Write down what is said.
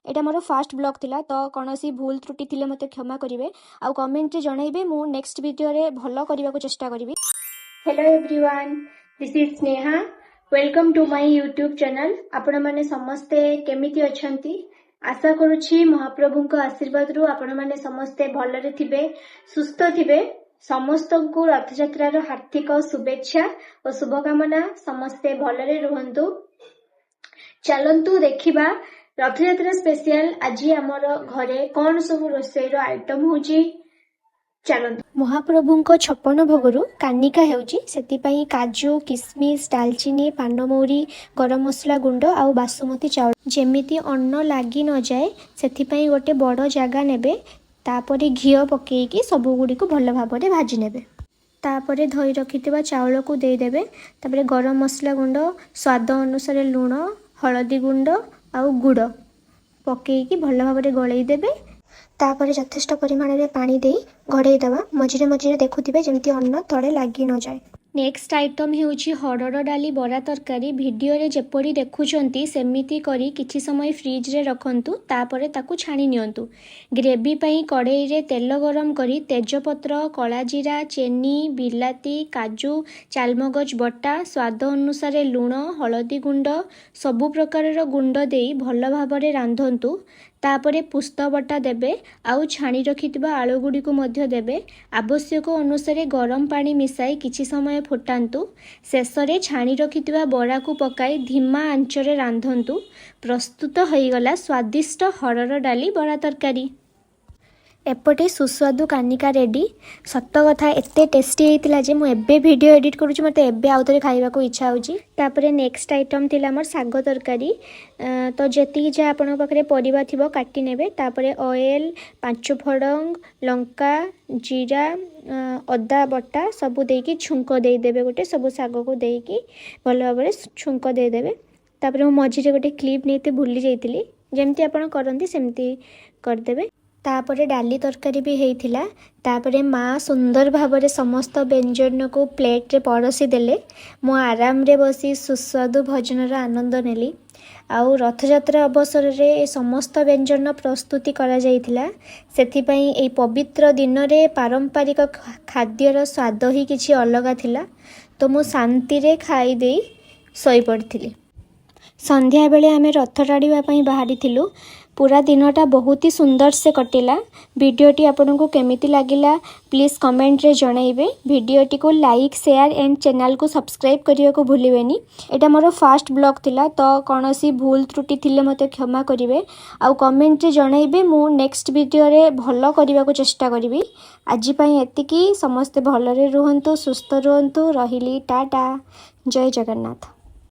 एटा मोर fast blog थिला तो कौनसी भूल त्रुटि थिले मते क्षमा करिवे आ कमेंट रे जणाइबे मु नेक्स्ट वीडियो रे भलो करबा को चेष्टा करबी। Hello everyone, this is Sneha. Welcome to my YouTube channel. आपण माने समस्ते केमिति अछंती? आशा करूछि महाप्रभु को आशीर्वाद रु आपण माने समस्ते भलरे थिबे, सुस्थ थिबे। समस्त को रथ यात्रा रो हार्दिक शुभेच्छा और शुभकामना। समस्ते भलरे रुहंतु। चलंतु देखिबा रथ यात्रा स्पेशल आज आमर घरे कौन सब रोषेई रो आइटम होची। चलंतु। महाप्रभु को 56 भोगरु कानिका हेउची, सेति पई काजू, किसमिस, दालचीनी, पानमौरी, गरम मसला गुंड आउ बासमती चाउल जेमिति अन्न लागी न जाए सेति पई गोटे बड़ जागा नेबे। तापरे घियो पकेइकी सबु गुडी को भल भाबरे भाजी नेबे। तापरे धोई रखिथिबा चाउल को दे देबे। तापरे गरम मसला गुंड, स्वाद अनुसार लूण, हळदी गुंड आउ गुड़ पकेइकी भल भाबरे गळेई देबे। तापरे यथेष्ट परिमाण रे पानी देई घड़ेई दबा। मझिरे मझिरे देखुथिबे जेमति अन्न तळे लागी न जाए। नेक्स्ट आइटम हेउची हरड़ डाली बरा तरकारी। वीडियो रे जेपरी देखुचंती सेमिति करी किछि समय फ्रिज रे रखंतु, तापरे ताकू छाणी नियंतु। ग्रेवी पई कड़ाई रे तेल गरम करी तेजपत्र, कला जीरा, चेनी, बिलाती, काजू, चालमगज बटा, स्वाद अनुसार लूण, हळदी गुंड सबु प्रकार गुंड देई भल भाबरे रांधंतु। तापरे पुस्त बटा देबे आउ छाणी रखिथिबा आलू गुडी को मध्य देबे। आवश्यक अनुसार गरम पानी मिसाई किछि समय फुटांतु। शेषरे छाणी रखिथिबा बरा को पकाई धीमा आंचरे रांधंतु। प्रस्तुत होईगला स्वादिष्ट हरड़ डाली बरा तरकारी। एपटे सुस्वादु कानिका रेडी। सत्त कथा एते टेस्टी होइतिला जे मु एबे वीडियो एडिट करूची, मते एबे आउतरे खाइबा को इच्छा होची। तापरे नेक्स्ट आइटम थिला हमर साग तरकारी। तो जेती जे आपन पाखरे परिबा थिबो काटी नेबे। तापरे ऑयल, 5 फड़ंग, लंका, जीरा, अदा बटा सबु देकी छुंको देई देबे। गोटे सबु साग को देकी भल भाबरे छुंको दे देबे। तापरे मु मझिरे गोटे क्लिप नेते भूली जाइतिली, जेमती आपन करंती सेमती कर देबे। तापरे डाली तरकारी भी हेइथिला। तापरे माँ सुंदर भाबरे समस्त व्यंजन को प्लेट रे परोसी देले। मु आराम रे बसी सुस्वादु भोजन आनंद नेली। आउ रथयात्रा अवसर रे ए समस्त व्यंजन प्रस्तुति करा जाइथिला। सेथि पई ए पवित्र दिन रे पारंपरिक खाद्यर स्वाद ही किछि अलगा थिला। तो मु शांति रे खाई देई सोई पड़थिली। संध्या बेले आमे रथ टाड़ीबा पई बाहरी थिलु। पूरा दिनटा बहुत ही सुंदर से कटिला। वीडियोटी आपको केमिति लागिला प्लीज कमेंट रे जणाइबे। वीडियोटी को लाइक, शेयर एंड चैनल को सब्सक्राइब करिया को भूलिबेनी। एटा मोर फास्ट ब्लॉग थिला तो कौनसी भूल त्रुटि थिले मते क्षमा करिवे आ कमेंट रे जणाइबे। मु नेक्स्ट वीडियो रे भलो करबा को चेष्टा करबी। आज पई एतिकी। समस्ते भलरे रुहंतु, सुस्थ रुहंतु। रहिली, टाटा, जय जगन्नाथ।